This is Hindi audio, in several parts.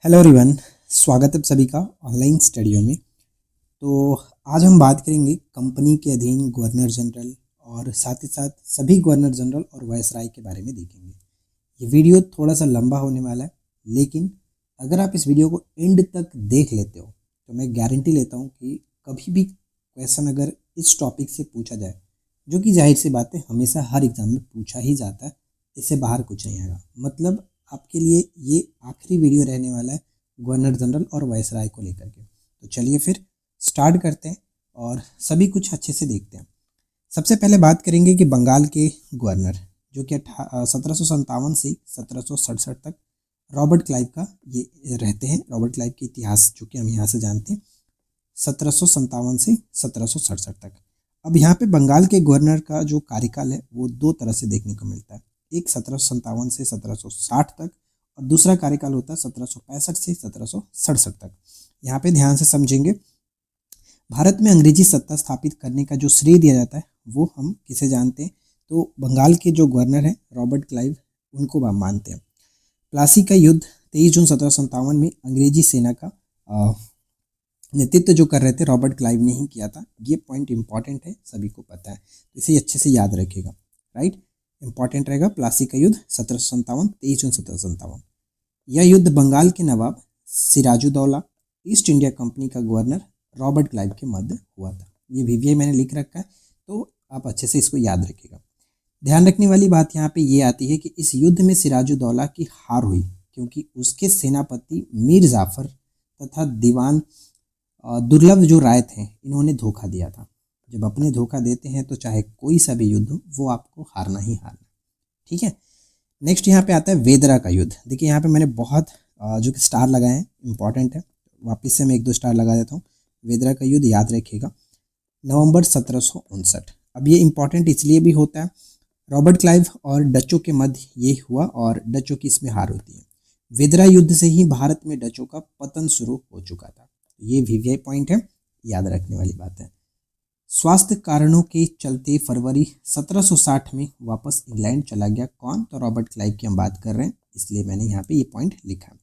हेलो एवरीवन, स्वागत है सभी का ऑनलाइन स्टडियो में। तो आज हम बात करेंगे कंपनी के अधीन गवर्नर जनरल और साथ ही साथ सभी गवर्नर जनरल और वायसराय के बारे में देखेंगे। ये वीडियो थोड़ा सा लंबा होने वाला है, लेकिन अगर आप इस वीडियो को एंड तक देख लेते हो तो मैं गारंटी लेता हूँ कि कभी भी क्वेश्चन अगर इस टॉपिक से पूछा जाए, जो कि जाहिर सी बात है हमेशा हर एग्ज़ाम में पूछा ही जाता है, इससे बाहर कुछ नहीं आएगा। मतलब आपके लिए ये आखिरी वीडियो रहने वाला है गवर्नर जनरल और वायसराय को लेकर के। तो चलिए फिर स्टार्ट करते हैं और सभी कुछ अच्छे से देखते हैं। सबसे पहले बात करेंगे कि बंगाल के गवर्नर जो कि 1757 से 1767 तक रॉबर्ट क्लाइव का ये रहते हैं। रॉबर्ट क्लाइव के इतिहास जो कि हम यहाँ से जानते हैं 1757 से 1767 तक। अब यहाँ पे बंगाल के गवर्नर का जो कार्यकाल है वो दो तरह से देखने को मिलता है। एक 1757 से 1760 तक और दूसरा कार्यकाल होता है 1765 से 1767 तक। यहाँ पे ध्यान से समझेंगे, भारत में अंग्रेजी सत्ता स्थापित करने का जो श्रेय दिया जाता है वो हम किसे जानते हैं, तो बंगाल के जो गवर्नर हैं रॉबर्ट क्लाइव, उनको हम मानते हैं। प्लासी का युद्ध 23 जून 1757 में अंग्रेजी सेना का नेतृत्व जो कर रहे थे रॉबर्ट क्लाइव ने ही किया था। ये पॉइंट इंपॉर्टेंट है, सभी को पता है, तो इसे अच्छे से याद रखिएगा। राइट, इंपॉर्टेंट रहेगा। प्लासी का युद्ध 1757, 23 जून 1757। यह युद्ध बंगाल के नवाब सिराजुद्दौला, ईस्ट इंडिया कंपनी का गवर्नर रॉबर्ट क्लाइव के मध्य हुआ था। ये वीवीआई मैंने लिख रखा है, तो आप अच्छे से इसको याद रखिएगा। ध्यान रखने वाली बात यहाँ पे ये आती है कि इस युद्ध में सिराजुद्दौला की हार हुई क्योंकि उसके सेनापति मीर जाफर तथा दीवान दुर्लभ जो राय थे, इन्होंने धोखा दिया था। जब अपने धोखा देते हैं तो चाहे कोई सा भी युद्ध हो वो आपको हारना ही हारना। ठीक है, नेक्स्ट यहाँ पे आता है वेदरा का युद्ध। देखिए यहाँ पे मैंने बहुत जो कि स्टार लगाए हैं, इंपॉर्टेंट है, वापस से मैं 1-2 स्टार लगा देता हूँ। वेदरा का युद्ध याद रखिएगा, नवंबर 1759। अब ये इंपॉर्टेंट इसलिए भी होता है, रॉबर्ट क्लाइव और डचों के मध्य ये हुआ और डचों की इसमें हार होती है। वेदरा युद्ध से ही भारत में डचों का पतन शुरू हो चुका था। ये वीवीआई पॉइंट है, याद रखने वाली बात है। स्वास्थ्य कारणों के चलते फरवरी 1760 में वापस इंग्लैंड चला गया। कौन? तो रॉबर्ट क्लाइव की हम बात कर रहे हैं, इसलिए मैंने यहाँ पे ये पॉइंट लिखा है।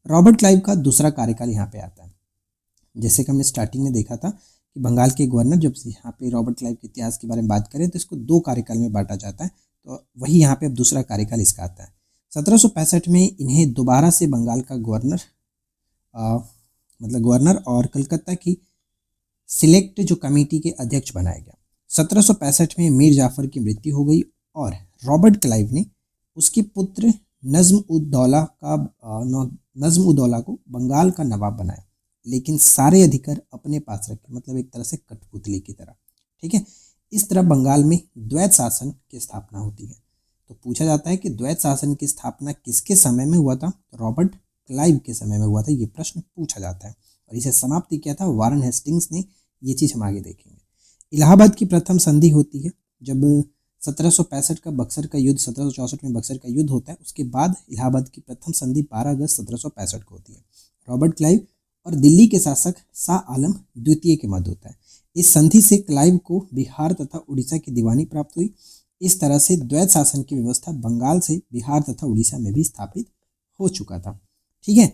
रॉबर्ट क्लाइव का दूसरा कार्यकाल यहाँ पे आता है। जैसे कि हमने स्टार्टिंग में देखा था कि बंगाल के गवर्नर, जब यहाँ पे रॉबर्ट क्लाइव के इतिहास के बारे में बात करें तो इसको 2 कार्यकाल में बांटा जाता है, तो वही यहाँ पे अब दूसरा कार्यकाल इसका आता है। 1765 में इन्हें दोबारा से बंगाल का गवर्नर गवर्नर और कलकत्ता की सिलेक्ट जो कमेटी के अध्यक्ष बनाया गया। 1765 में मीर जाफर की मृत्यु हो गई और रॉबर्ट क्लाइव ने उसके पुत्र नज्म उद-दौला को बंगाल का नवाब बनाया, लेकिन सारे अधिकार अपने पास रखे, मतलब एक तरह से कठपुतली की तरह। ठीक है, इस तरह बंगाल में द्वैत शासन की स्थापना होती है। तो पूछा जाता है कि द्वैत शासन की स्थापना किसके समय में हुआ था? तो रॉबर्ट क्लाइव के समय में हुआ था। ये प्रश्न पूछा जाता है और इसे समाप्ति किया था वारन हेस्टिंग्स ने। ये चीज़ हम आगे देखेंगे। इलाहाबाद की प्रथम संधि होती है जब 1765 का बक्सर का युद्ध, 1764 में बक्सर का युद्ध होता है, उसके बाद इलाहाबाद की प्रथम संधि 12 अगस्त 1765 को होती है। रॉबर्ट क्लाइव और दिल्ली के शासक शाह आलम द्वितीय के मध्य होता है। इस संधि से क्लाइव को बिहार तथा उड़ीसा की दीवानी प्राप्त हुई। इस तरह से द्वैत शासन की व्यवस्था बंगाल से बिहार तथा उड़ीसा में भी स्थापित हो चुका था। ठीक है,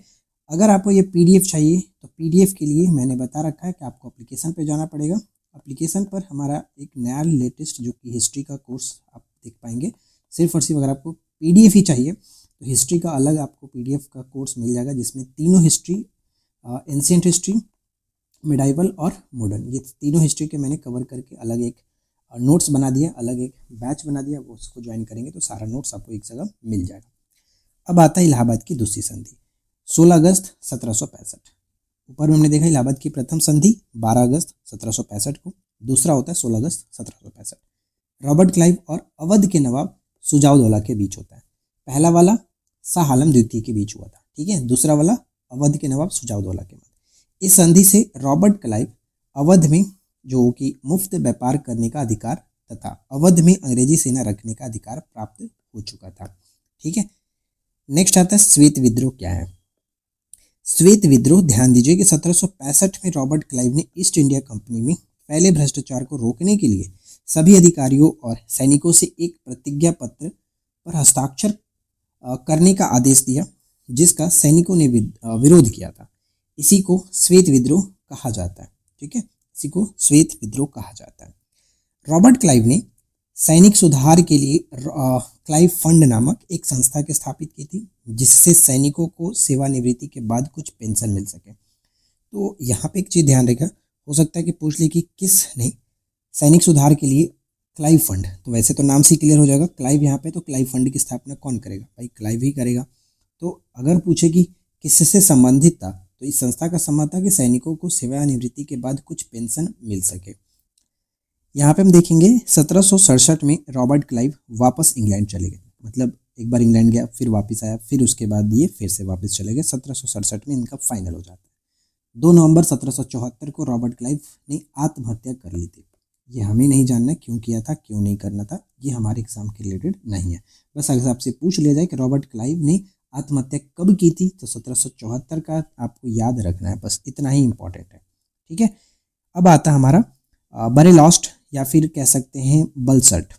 अगर आपको ये पीडीएफ चाहिए तो पीडीएफ के लिए मैंने बता रखा है कि आपको एप्लीकेशन पे जाना पड़ेगा। एप्लीकेशन पर हमारा एक नया लेटेस्ट जो कि हिस्ट्री का कोर्स आप देख पाएंगे। सिर्फ और सिर्फ अगर आपको पीडीएफ ही चाहिए तो हिस्ट्री का अलग आपको पीडीएफ का कोर्स मिल जाएगा, जिसमें तीनों हिस्ट्री, एंशिएंट हिस्ट्री, मिडाइवल और मॉडर्न, ये तीनों हिस्ट्री के मैंने कवर करके अलग एक नोट्स बना दिया, अलग एक बैच बना दिया। वो उसको ज्वाइन करेंगे तो सारा नोट्स आपको एक जगह मिल जाएगा। अब आता है इलाहाबाद की दूसरी संधि, 16 अगस्त 1765। ऊपर में हमने देखा इलाहाबाद की प्रथम संधि 12 अगस्त 1765 को, दूसरा होता है 16 अगस्त 1765। रॉबर्ट क्लाइव और अवध के नवाब शुजाउद्दौला के बीच होता है। पहला वाला शाह आलम द्वितीय के बीच हुआ था। ठीक है, दूसरा वाला अवध के नवाब शुजाउद्दौला के मध्य। इस संधि से रॉबर्ट क्लाइव अवध में जो कि मुफ्त व्यापार करने का अधिकार तथा अवध में अंग्रेजी सेना रखने का अधिकार प्राप्त हो चुका था। ठीक है, नेक्स्ट आता है श्वेत विद्रोह क्या है। श्वेत विद्रोह, ध्यान दीजिए कि 1765 में रॉबर्ट क्लाइव ने ईस्ट इंडिया कंपनी में फैले भ्रष्टाचार को रोकने के लिए सभी अधिकारियों और सैनिकों से एक प्रतिज्ञा पत्र पर हस्ताक्षर करने का आदेश दिया, जिसका सैनिकों ने विरोध किया था। इसी को श्वेत विद्रोह कहा जाता है। ठीक है, इसी को श्वेत विद्रोह कहा जाता है। रॉबर्ट क्लाइव ने सैनिक सुधार के लिए क्लाइव फंड नामक एक संस्था की स्थापित की थी, जिससे सैनिकों को सेवानिवृत्ति के बाद कुछ पेंशन मिल सके। तो यहाँ पे एक चीज़ ध्यान रखा, हो सकता है कि पूछ ले कि किसने सैनिक सुधार के लिए क्लाइव फंड, तो वैसे तो नाम से क्लियर हो जाएगा क्लाइव यहाँ पे, तो क्लाइव फंड की स्थापना कौन करेगा? भाई क्लाइव ही करेगा। तो अगर पूछे कि किससे संबंधित था, तो इस संस्था का संबंध था कि सैनिकों को सेवानिवृत्ति के बाद कुछ पेंशन मिल सके। यहाँ पे हम देखेंगे 1767 में रॉबर्ट क्लाइव वापस इंग्लैंड चले गए, मतलब एक बार इंग्लैंड गया फिर वापस आया, फिर उसके बाद ये फिर से वापस चले गए। 1767 में इनका फाइनल हो जाता है। 2 नवंबर 1774 को रॉबर्ट क्लाइव ने आत्महत्या कर ली थी। ये हमें नहीं जानना क्यों किया था, क्यों नहीं करना था, ये हमारे एग्जाम के रिलेटेड नहीं है। बस अगर आपसे पूछ लिया जाए कि रॉबर्ट क्लाइव ने आत्महत्या कब की थी, तो 1774 का आपको याद रखना है, बस इतना ही इंपॉर्टेंट है। ठीक है, अब आता है हमारा बरेलॉस्ट या फिर कह सकते हैं बलसट।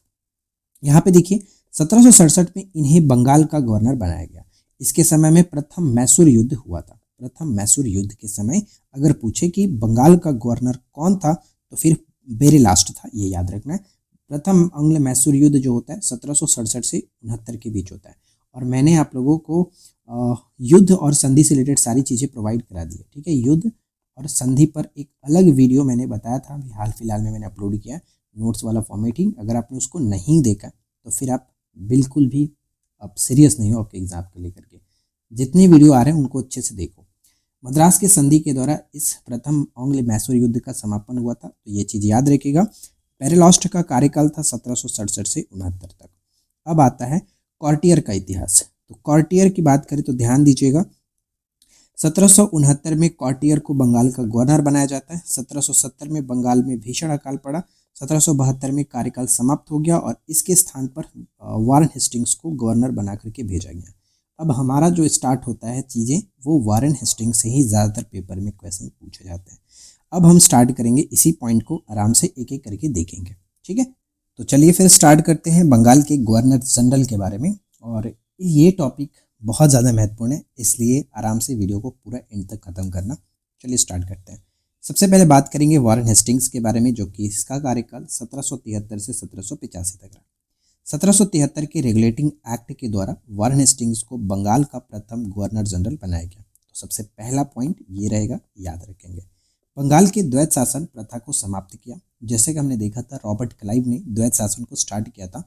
यहाँ पे देखिए 1767 में इन्हें बंगाल का गवर्नर बनाया गया। इसके समय में प्रथम मैसूर युद्ध हुआ था। प्रथम मैसूर युद्ध के समय अगर पूछे कि बंगाल का गवर्नर कौन था, तो फिर बेरेलास्ट था, ये याद रखना है। प्रथम आंग्ल मैसूर युद्ध जो होता है 1767 से 69 के बीच होता है। और मैंने आप लोगों को युद्ध और संधि से रिलेटेड सारी चीज़ें प्रोवाइड करा दी है। ठीक है, युद्ध और संधि पर एक अलग वीडियो मैंने बताया था, अभी हाल फिलहाल में मैंने अपलोड किया नोट्स वाला फॉर्मेटिंग। अगर आपने उसको नहीं देखा तो फिर आप बिल्कुल भी आप सीरियस नहीं हो आपके एग्जाम को लेकर के। जितने वीडियो आ रहे हैं उनको अच्छे से देखो। मद्रास के संधि के द्वारा इस प्रथम आंग्ल मैसूर युद्ध का समापन हुआ था, तो ये चीज़ याद रखिएगा। पेरेलास्ट का कार्यकाल था 1767 से 69 तक। अब आता है कॉर्टियर का इतिहास। तो कॉर्टियर की बात करें तो ध्यान दीजिएगा, 1769 में कॉर्टियर को बंगाल का गवर्नर बनाया जाता है। 1770 में बंगाल में भीषण अकाल पड़ा। 1772 में कार्यकाल समाप्त हो गया और इसके स्थान पर वारेन हेस्टिंग्स को गवर्नर बना करके भेजा गया। अब हमारा जो स्टार्ट होता है चीज़ें, वो वारेन हेस्टिंग्स से ही ज़्यादातर पेपर में क्वेश्चन पूछे जाते हैं। अब हम स्टार्ट करेंगे, इसी पॉइंट को आराम से एक एक करके देखेंगे। ठीक है, तो चलिए फिर स्टार्ट करते हैं बंगाल के गवर्नर जनरल के बारे में। और ये टॉपिक बहुत ज़्यादा महत्वपूर्ण है, इसलिए आराम से वीडियो को पूरा एंड तक ख़त्म करना। चलिए स्टार्ट करते हैं। सबसे पहले बात करेंगे वारेन हेस्टिंग्स के बारे में, जो कि इसका कार्यकाल 1773 से 1785 तक रहा। 1773 के रेगुलेटिंग एक्ट के द्वारा वारेन हेस्टिंग्स को बंगाल का प्रथम गवर्नर जनरल बनाया गया। तो सबसे पहला पॉइंट ये रहेगा, याद रखेंगे। बंगाल के द्वैत शासन प्रथा को समाप्त किया। जैसे कि हमने देखा था रॉबर्ट क्लाइव ने द्वैत शासन को स्टार्ट किया था।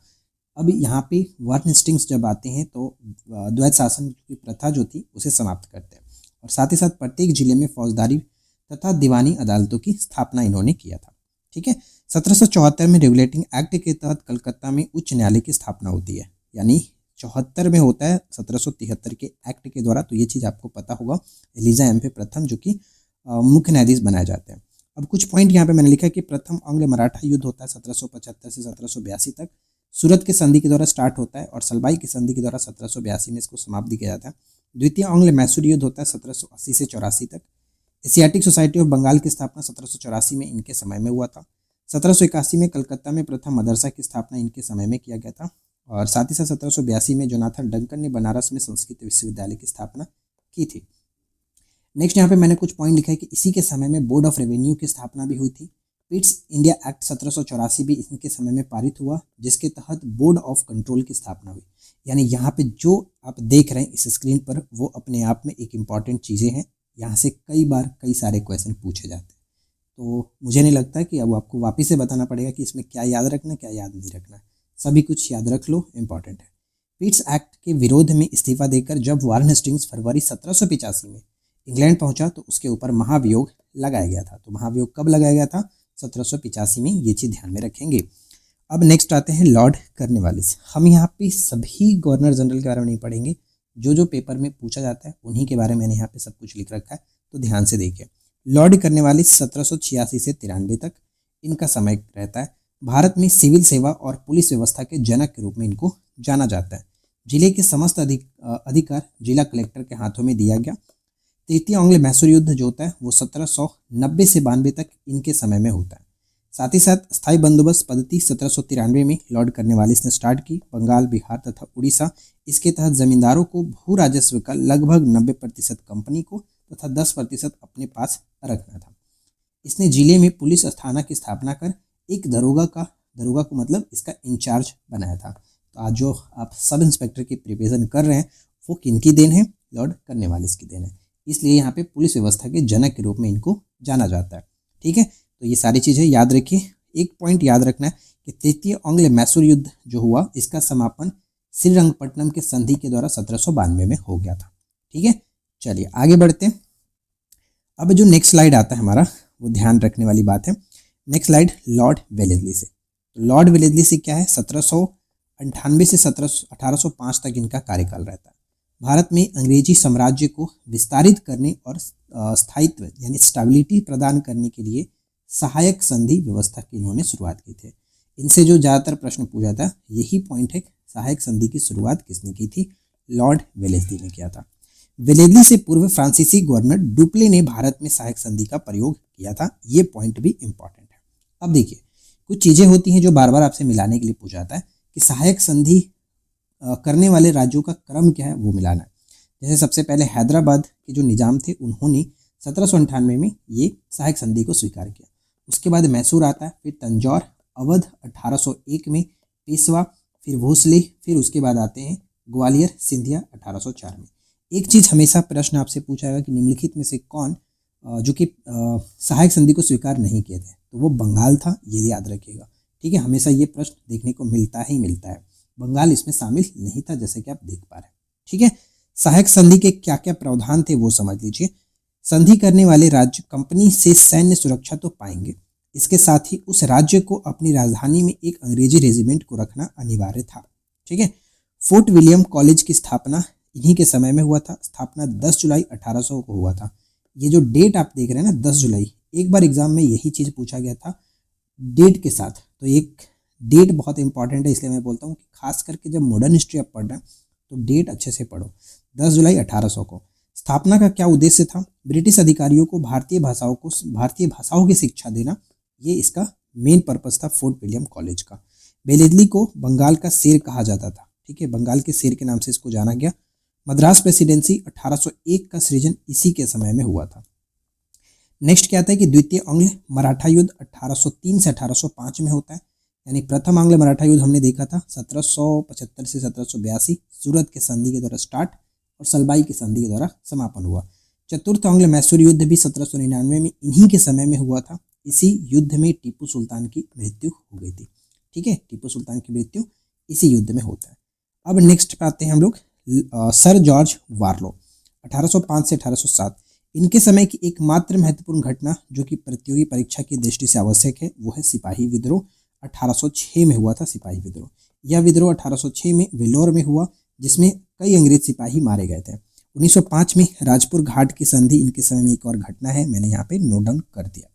अब यहाँ पे वारेन हेस्टिंग्स जब आते हैं तो द्वैत शासन की प्रथा जो थी उसे समाप्त करते हैं, और साथ ही साथ प्रत्येक जिले में फौजदारी तथा दीवानी अदालतों की स्थापना इन्होंने किया था। ठीक है, 1774 में रेगुलेटिंग एक्ट के तहत कलकत्ता में उच्च न्यायालय की स्थापना होती है, यानी 74 में होता है 1773 के एक्ट के द्वारा। तो ये चीज़ आपको पता होगा, एलिजा एम पे प्रथम जो कि मुख्य न्यायाधीश बनाए जाते हैं। अब कुछ पॉइंट यहाँ पे मैंने लिखा कि प्रथम आंग्ल मराठा युद्ध होता है 1775 से 1782 तक। सूरत के संधि के द्वारा स्टार्ट होता है और सलबाई की संधि के द्वारा 1782 में इसको समाप्त किया जाता है। द्वितीय आंग्ल मैसूर युद्ध होता है 1780 से 84 तक। एशियाटिक सोसाइटी ऑफ बंगाल की स्थापना 1784 में इनके समय में हुआ था। 1781 में कलकत्ता में प्रथम मदरसा की स्थापना इनके समय में किया गया था। और साथ ही साथ 1782 में जोनाथन डंकन ने बनारस में संस्कृत विश्वविद्यालय की स्थापना की थी। नेक्स्ट यहाँ पे मैंने कुछ पॉइंट लिखा है कि इसी के समय में बोर्ड ऑफ रेवेन्यू की स्थापना भी हुई थी। पिट्स इंडिया एक्ट 1784 भी इनके समय में पारित हुआ, जिसके तहत बोर्ड ऑफ कंट्रोल की स्थापना हुई। यानी यहाँ पे जो आप देख रहे हैं इस स्क्रीन पर, वो अपने आप में एक इम्पॉर्टेंट चीज़ें हैं। यहाँ से कई सारे क्वेश्चन पूछे जाते हैं। तो मुझे नहीं लगता कि अब आपको वापस से बताना पड़ेगा कि इसमें क्या याद रखना क्या याद नहीं रखना, सभी कुछ याद रख लो, इम्पॉर्टेंट है। पिट्स एक्ट के विरोध में इस्तीफा देकर जब वारेन हेस्टिंग्स फरवरी 1785 में इंग्लैंड पहुंचा तो उसके ऊपर महाभियोग लगाया गया था। तो महाभियोग कब लगाया गया था? 1785 में, ये चीज़ ध्यान में रखेंगे। अब नेक्स्ट आते हैं लॉर्ड कॉर्नवालिस। हम यहाँ पे सभी गवर्नर जनरल के बारे में नहीं पढ़ेंगे, जो पेपर में पूछा जाता है उन्हीं के बारे में मैंने यहाँ पे सब कुछ लिख रखा है, तो ध्यान से देखिए। लॉर्ड कॉर्नवालिस 1786 से 93 तक इनका समय रहता है। भारत में सिविल सेवा और पुलिस व्यवस्था के जनक के रूप में इनको जाना जाता है। जिले के समस्त अधिकार जिला कलेक्टर के हाथों में दिया गया। तृतीय आंग्ल मैसूर युद्ध जो होता है वो 1790 से 92 तक इनके समय में होता है। साथ ही साथ स्थायी बंदोबस्त पद्धति 1793 में लॉर्ड कॉर्नवालिस ने स्टार्ट की। बंगाल, बिहार तथा उड़ीसा, इसके तहत जमींदारों को भू राजस्व का लगभग 90% कंपनी को तथा 10% अपने पास रखना था। इसने जिले में पुलिस थाना की स्थापना कर एक दरोगा को मतलब इसका इंचार्ज बनाया था। तो आज जो आप सब इंस्पेक्टर की प्रिपरेशन कर रहे हैं वो किनकी देन है? लॉर्ड कॉर्नवालिस की देन है। इसलिए यहाँ पे पुलिस व्यवस्था के जनक के रूप में इनको जाना जाता है। ठीक है, तो ये सारी चीज़ें याद रखिए। एक पॉइंट याद रखना है कि तृतीय आंग्ल मैसूर युद्ध जो हुआ, इसका समापन श्रीरंगपट्टनम के संधि के द्वारा 1792 में हो गया था। ठीक है, चलिए आगे बढ़ते हैं। अब जो नेक्स्ट स्लाइड आता है हमारा, वो ध्यान रखने वाली बात है। नेक्स्ट स्लाइड लॉर्ड वेलेस्ली से। लॉर्ड वेलेस्ली से क्या है, 1798 से 1805 तक इनका कार्यकाल रहता है। भारत में अंग्रेजी साम्राज्य को विस्तारित करने और स्थायित्व यानी स्टेबिलिटी प्रदान करने के लिए सहायक संधि व्यवस्था की इन्होंने शुरुआत की थी। इनसे जो ज़्यादातर प्रश्न पूछा था यही पॉइंट है, सहायक संधि की शुरुआत किसने की थी? लॉर्ड वेलेस्ली ने किया था। वेलेस्ली से पूर्व फ्रांसीसी गवर्नर डुप्ले ने भारत में सहायक संधि का प्रयोग किया था। ये पॉइंट भी इंपॉर्टेंट है। अब देखिए, कुछ चीज़ें होती हैं जो बार बार आपसे मिलाने के लिए पूछा जाता है कि सहायक संधि करने वाले राज्यों का क्रम क्या है, वो मिलाना है। जैसे सबसे पहले हैदराबाद के जो निजाम थे उन्होंने 1798 में ये सहायक संधि को स्वीकार किया। उसके बाद मैसूर आता है, फिर तंजौर, अवध 1801 में, पेशवा, फिर भोसले, फिर उसके बाद आते हैं ग्वालियर, सिंधिया 1804 में। एक चीज़ हमेशा प्रश्न आपसे पूछा जाएगा कि निम्नलिखित में से कौन जो कि सहायक संधि को स्वीकार नहीं किए थे, तो वो बंगाल था, ये याद रखिएगा। ठीक है, हमेशा ये प्रश्न देखने को मिलता है। बंगाल इसमें शामिल नहीं था, जैसे कि आप देख पा रहे हैं। ठीक है, सहायक संधि के क्या क्या प्रावधान थे वो समझ लीजिए। संधि करने वाले राज्य कंपनी से सैन्य सुरक्षा तो पाएंगे, इसके साथ ही उस राज्य को अपनी राजधानी में एक अंग्रेजी रेजिमेंट को रखना अनिवार्य था। ठीक है, फोर्ट विलियम कॉलेज की स्थापना इन्हीं के समय में हुआ था। स्थापना 10 जुलाई 1800 को हुआ था। ये जो डेट आप देख रहे हैं ना, 10 जुलाई, एक बार एग्जाम में यही चीज़ पूछा गया था डेट के साथ। तो एक डेट बहुत इंपॉर्टेंट है, इसलिए मैं बोलता हूँ कि खास करके जब मॉडर्न हिस्ट्री आप पढ़ रहे हैं तो डेट अच्छे से पढ़ो। 10 जुलाई 1800 को। स्थापना का क्या उद्देश्य था? ब्रिटिश अधिकारियों को भारतीय भाषाओं की शिक्षा देना, ये इसका मेन पर्पस था फोर्ट विलियम कॉलेज का। वेलेस्ली को बंगाल का शेर कहा जाता था। ठीक है, बंगाल के शेर के नाम से इसको जाना गया। मद्रास प्रेसिडेंसी 1801 का सृजन इसी के समय में हुआ था। नेक्स्ट क्या आता है कि द्वितीय आंग्ल मराठा युद्ध 1803 से 1805 में होता है। यानी प्रथम आंग्ल मराठा युद्ध हमने देखा था 1775 से 1782, सूरत के संधि के द्वारा स्टार्ट और सलबाई की संधि के द्वारा समापन हुआ। चतुर्थ आंग्ल मैसूर युद्ध भी 1799 में इन्हीं के समय में हुआ था। इसी युद्ध में टीपू सुल्तान की मृत्यु हो गई थी। ठीक है, टीपू सुल्तान की मृत्यु इसी युद्ध में होता है। अब नेक्स्ट पे आते हैं हम लोग सर जॉर्ज वारलो 1805 से 1807। इनके समय की एकमात्र महत्वपूर्ण घटना जो कि प्रतियोगी परीक्षा की दृष्टि से आवश्यक है वो है सिपाही विद्रोह। 1806 में हुआ था सिपाही विद्रोह। यह विद्रोह 1806 में वेलोर में हुआ, जिसमें कई अंग्रेज सिपाही मारे गए थे। 1905 में राजपुर घाट की संधि इनके समय में एक और घटना है, मैंने यहाँ पे नोट डाउन कर दिया।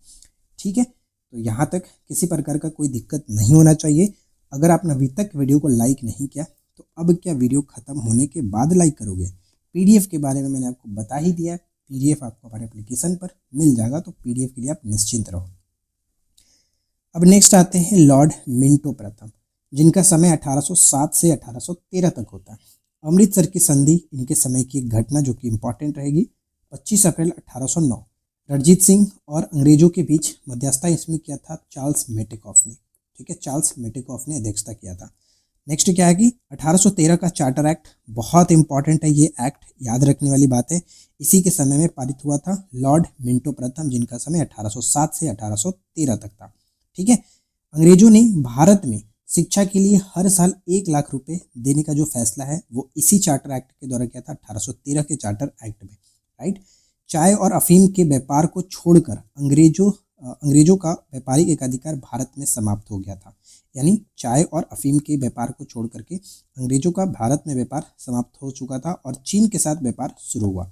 ठीक है, तो यहाँ तक किसी प्रकार का कोई दिक्कत नहीं होना चाहिए। अगर आपने अभी तक वीडियो को लाइक नहीं किया तो अब क्या वीडियो खत्म होने के बाद लाइक करोगे? पीडीएफ के बारे में मैंने आपको बता ही दिया है, पीडीएफ आपको हमारे एप्लीकेशन पर मिल जाएगा, तो पीडीएफ के लिए आप निश्चिंत रहो। अब नेक्स्ट आते हैं लॉर्ड मिंटो प्रथम, जिनका समय 1807 से 1813 तक होता है। अमृतसर की संधि इनके समय की एक घटना जो कि इंपॉर्टेंट रहेगी। 25 अप्रैल 1809 रणजीत सिंह और अंग्रेजों के बीच मध्यस्थता इसमें किया था चार्ल्स मेटेकॉफ ने। ठीक है, चार्ल्स मेटेकॉफ ने अध्यक्षता किया था। नेक्स्ट क्या है कि 1813 का चार्टर एक्ट बहुत इंपॉर्टेंट है। ये एक्ट याद रखने वाली बात है, इसी के समय में पारित हुआ था लॉर्ड मिंटो प्रथम, जिनका समय 1807 से 1813 तक था। ठीक है, अंग्रेजों ने भारत में शिक्षा के लिए हर साल 1 लाख रुपए देने का जो फैसला है वो इसी चार्टर एक्ट के द्वारा किया था, 1813 के चार्टर एक्ट में। राइट, चाय और अफीम के व्यापार को छोड़कर अंग्रेजों का व्यापारिक एकाधिकार भारत में समाप्त हो गया था। यानी चाय और अफीम के व्यापार को छोड़ करके अंग्रेजों का भारत में व्यापार समाप्त हो चुका था और चीन के साथ व्यापार शुरू हुआ।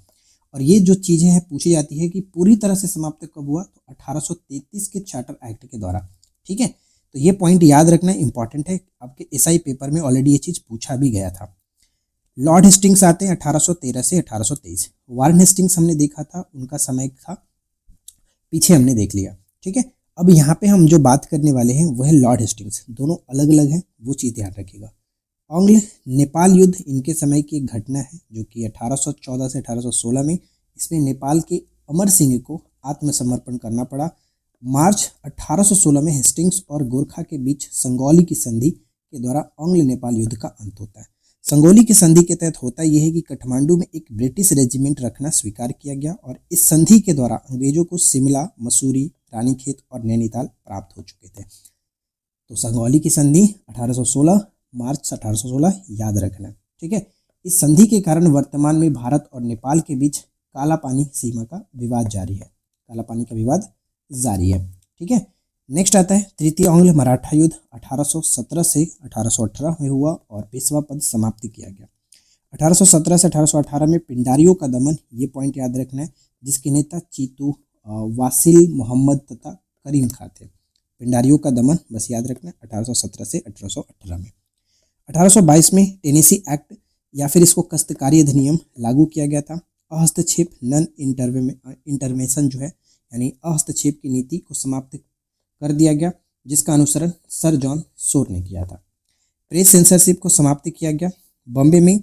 और ये जो चीज़ें हैं पूछी जाती है कि पूरी तरह से समाप्त कब हुआ, तो 1833 के चार्टर एक्ट के द्वारा। ठीक है, तो ये पॉइंट याद रखना इंपॉर्टेंट है, आपके एसआई पेपर में ऑलरेडी ये चीज़ पूछा भी गया था। लॉर्ड हेस्टिंग्स आते हैं 1813 से 1823। वारेन हेस्टिंग्स हमने देखा था, उनका समय था, पीछे हमने देख लिया। ठीक है, अब यहाँ पे हम जो बात करने वाले हैं वह है लॉर्ड हेस्टिंग्स, दोनों अलग अलग हैं, वो चीज़ ध्यान रखिएगा। आंग्ल नेपाल युद्ध इनके समय की एक घटना है जो कि 1814 से 1816 में, इसमें नेपाल के अमर सिंह को आत्मसमर्पण करना पड़ा। मार्च 1816 में हेस्टिंग्स और गोरखा के बीच संगौली की संधि के द्वारा आंग्ल नेपाल युद्ध का अंत होता है। संगौली की संधि के तहत होता यह है कि काठमांडू में एक ब्रिटिश रेजिमेंट रखना स्वीकार किया गया और इस संधि के द्वारा अंग्रेजों को शिमला, मसूरी, रानीखेत और नैनीताल प्राप्त हो चुके थे। तो संगौली की संधि 1816, मार्च 1816 याद रखना, ठीक है। इस संधि के कारण वर्तमान में भारत और नेपाल के बीच काला पानी सीमा का विवाद जारी है, काला पानी का विवाद जारी है, ठीक है। नेक्स्ट आता है तृतीय आंग्ल मराठा युद्ध 1817 से 1818 में हुआ और पेशवा पद समाप्त किया गया। 1817 से 1818 में पिंडारियों का दमन, ये पॉइंट याद रखना है, जिसके नेता चीतू, वासिल मोहम्मद तथा करीम खां थे। पिंडारियों का दमन बस याद रखना 1817 से 1818 में। 1822 में टेनेसी एक्ट या फिर इसको कस्तकारी अधिनियम लागू किया गया था। हस्तक्षेप नन इंटरवेंशन जो है यानी हस्तक्षेप की नीति को समाप्त कर दिया गया, जिसका अनुसरण सर जॉन सोर ने किया था। प्रेस सेंसरशिप को समाप्त किया गया। बॉम्बे में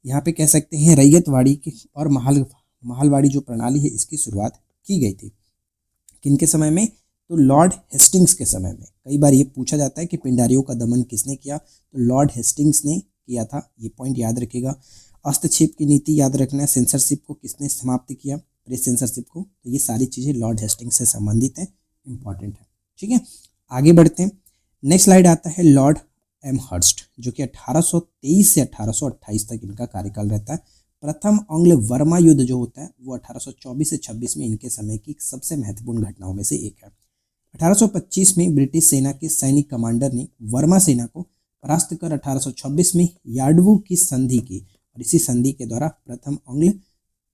यहाँ पे कह सकते हैं रैयतवाड़ी की और महलवाड़ी जो प्रणाली है इसकी शुरुआत की गई थी। किनके समय में? तो लॉर्ड हेस्टिंग्स के समय में। कई बार ये पूछा जाता है कि पिंडारियों का दमन किसने किया, तो लॉर्ड हेस्टिंग्स ने किया था, ये पॉइंट याद रखिएगा। हस्तक्षेप की नीति याद रखना है, सेंसरशिप को किसने समाप्त किया, प्रेस सेंसरशिप को। तो ये सारी चीज़ें लॉर्ड हेस्टिंग्स से संबंधित है, इंपॉर्टेंट है, ठीक है। आगे बढ़ते हैं। नेक्स्ट स्लाइड आता है लॉर्ड एमहर्स्ट, जो कि 1823 से 1828 तक इनका कार्यकाल रहता है। प्रथम आंग्ल वर्मा युद्ध जो होता है वो 1824 से 26 में इनके समय की सबसे महत्वपूर्ण घटनाओं में से एक है। 1825 में ब्रिटिश सेना के सैनिक कमांडर ने वर्मा सेना को परास्त कर 1826 में यार्डवू की संधि की और इसी संधि के द्वारा प्रथम आंग्ल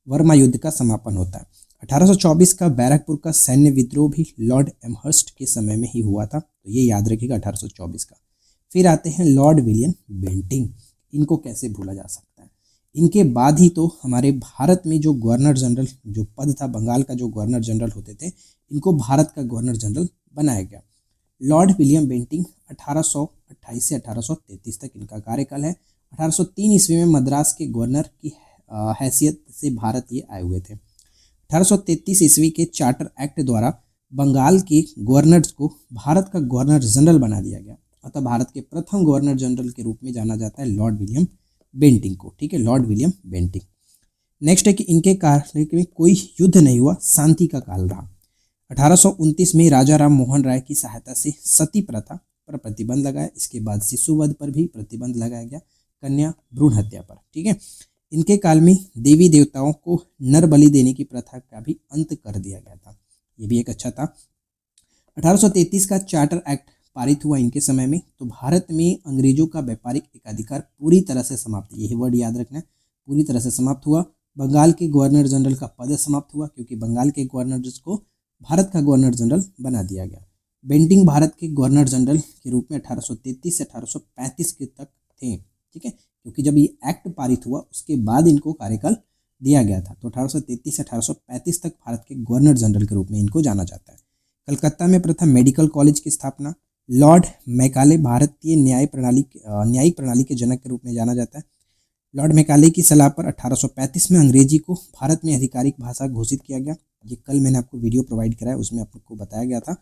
वर्मा युद्ध का समापन होता है। 1824 का बैरकपुर का सैन्य विद्रोह भी लॉर्ड एमहर्स्ट के समय में ही हुआ था, तो ये याद रखिएगा 1824 का। फिर आते हैं लॉर्ड विलियम बेंटिंग, इनको कैसे भूला जा सकता है। इनके बाद ही तो हमारे भारत में जो गवर्नर जनरल जो पद था, बंगाल का जो गवर्नर जनरल होते थे, इनको भारत का गवर्नर जनरल बनाया गया। लॉर्ड विलियम बेंटिंग 1828 से 1833 तक इनका कार्यकाल है। 1803 ईस्वी में मद्रास के गवर्नर की हैसियत से भारत ये आए हुए थे। 1833 ईस्वी के चार्टर एक्ट द्वारा बंगाल के गवर्नर्स को भारत का गवर्नर जनरल बना दिया गया, अतः भारत के प्रथम गवर्नर जनरल के रूप में जाना जाता है लॉर्ड विलियम बेंटिंग को, ठीक है, लॉर्ड विलियम बेंटिंग। नेक्स्ट है कि इनके काल में कोई युद्ध नहीं हुआ, शांति का काल रहा। 1829 में राजा राम मोहन राय की सहायता से सती प्रथा पर प्रतिबंध लगाया, इसके बाद शिशुवध पर भी प्रतिबंध लगाया गया, कन्या भ्रूण हत्या पर, ठीक है। इनके काल में देवी देवताओं को नर बलि देने की प्रथा का भी अंत कर दिया गया था, ये भी एक अच्छा था। 1833 का चार्टर एक्ट पारित हुआ इनके समय में, तो भारत में अंग्रेजों का व्यापारिक एकाधिकार पूरी तरह से समाप्त, यही वर्ड याद रखना है, पूरी तरह से समाप्त हुआ। बंगाल के गवर्नर जनरल का पद समाप्त हुआ क्योंकि बंगाल के गवर्नर को भारत का गवर्नर जनरल बना दिया गया। बेंटिंग भारत के गवर्नर जनरल के रूप में 1833 से 1835 के तक थे, ठीक है, क्योंकि जब ये एक्ट पारित हुआ उसके बाद इनको कार्यकाल दिया गया था, तो 1833 से 1835 तक भारत के गवर्नर जनरल के रूप में इनको जाना जाता है। कलकत्ता में प्रथम मेडिकल कॉलेज की स्थापना। लॉर्ड मैकाले भारतीय न्यायिक प्रणाली के जनक के रूप में जाना जाता है। लॉर्ड मैकाले की सलाह पर 1835 में अंग्रेजी को भारत में आधिकारिक भाषा घोषित किया गया, ये कल मैंने आपको वीडियो प्रोवाइड कराया, उसमें आपको बताया गया था।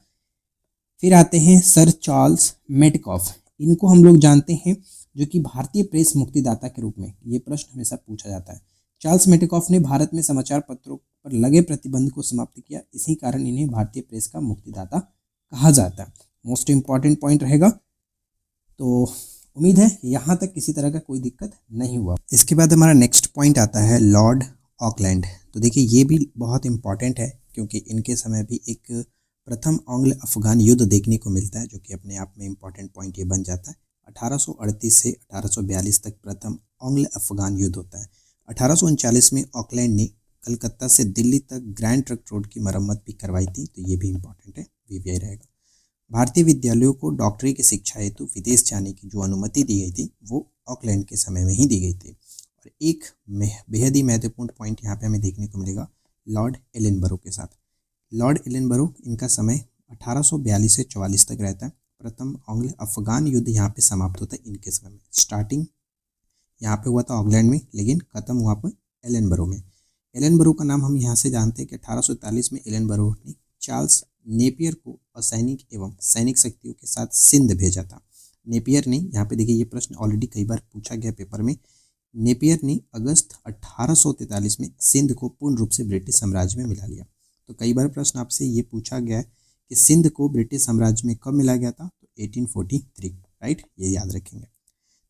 फिर आते हैं सर चार्ल्स मेटकॉफ, इनको हम लोग जानते हैं जो कि भारतीय प्रेस मुक्तिदाता के रूप में, ये प्रश्न हमेशा पूछा जाता है। चार्ल्स मेटकॉफ ने भारत में समाचार पत्रों पर लगे प्रतिबंध को समाप्त किया, इसी कारण इन्हें भारतीय प्रेस का मुक्तिदाता कहा जाता है। मोस्ट इंपॉर्टेंट पॉइंट रहेगा, तो उम्मीद है यहाँ तक किसी तरह का कोई दिक्कत नहीं हुआ। इसके बाद हमारा नेक्स्ट पॉइंट आता है लॉर्ड ऑकलैंड। तो देखिए ये भी बहुत इंपॉर्टेंट है क्योंकि इनके समय भी एक प्रथम आंग्ल अफगान युद्ध देखने को मिलता है, जो कि अपने आप में इंपॉर्टेंट पॉइंट ये बन जाता है। 1838 से 1842 तक प्रथम आंग्ल अफगान युद्ध होता है। 1839 में ऑकलैंड ने कलकत्ता से दिल्ली तक ग्रैंड ट्रंक रोड की मरम्मत भी करवाई थी, तो ये भी इंपॉर्टेंट है, वीवीआई रहेगा। भारतीय विद्यालयों को डॉक्टरी की शिक्षा हेतु विदेश जाने की जो अनुमति दी गई थी वो ऑकलैंड के समय में ही दी गई थी। और एक बेहद ही महत्वपूर्ण पॉइंट यहाँ पे हमें देखने को मिलेगा लॉर्ड एलनबरो के साथ। लॉर्ड एलनबरो इनका समय 1842 से 44 तक रहता है। प्रथम आंग्ल अफगान युद्ध यहाँ पे समाप्त होता है इनके समय में। स्टार्टिंग यहाँ पे हुआ था ऑकलैंड में, लेकिन खत्म हुआ पर एलनबरो में। एलनबरो का नाम हम यहाँ से जानते हैं कि 1841 में एलनबरो ने चार्ल्स नेपियर को असैनिक एवं सैनिक शक्तियों के साथ सिंध भेजा था। नेपियर ने, यहाँ पे देखिए ये प्रश्न ऑलरेडी कई बार पूछा गया पेपर में, नेपियर ने अगस्त 1843 में सिंध को पूर्ण रूप से ब्रिटिश साम्राज्य में मिला लिया। तो कई बार प्रश्न आपसे ये पूछा गया है कि सिंध को ब्रिटिश साम्राज्य में कब मिला गया था, तो 1843, राइट, ये याद रखेंगे।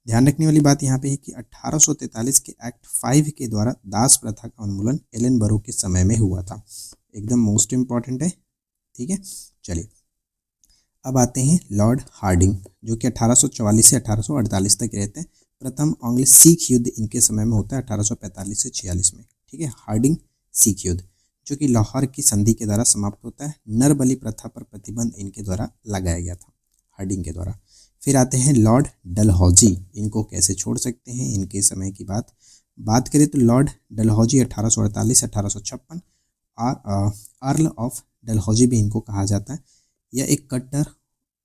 ध्यान रखने वाली बात यहाँ पे है कि 1843 के एक्ट 5 के द्वारा दास प्रथा का उन्मूलन एलनबरो के समय में हुआ था। एकदम मोस्ट इम्पॉर्टेंट है, ठीक है। चलिए अब आते हैं लॉर्ड हार्डिंग, जो कि 1844 से 1848 तक रहते हैं। प्रथम आंग्ल सिख युद्ध इनके समय में होता है 1845 से 46 में, ठीक है। हार्डिंग सिख युद्ध जो कि लाहौर की संधि के द्वारा समाप्त होता है। नरबली प्रथा पर प्रतिबंध इनके द्वारा लगाया गया था, हार्डिंग के द्वारा। फिर आते हैं लॉर्ड डलहौजी, इनको कैसे छोड़ सकते हैं, इनके समय की बात करें तो लॉर्ड डलहौजी 1848 से 1856, अर्ल ऑफ डलहौजी भी इनको कहा जाता है। यह एक कट्टर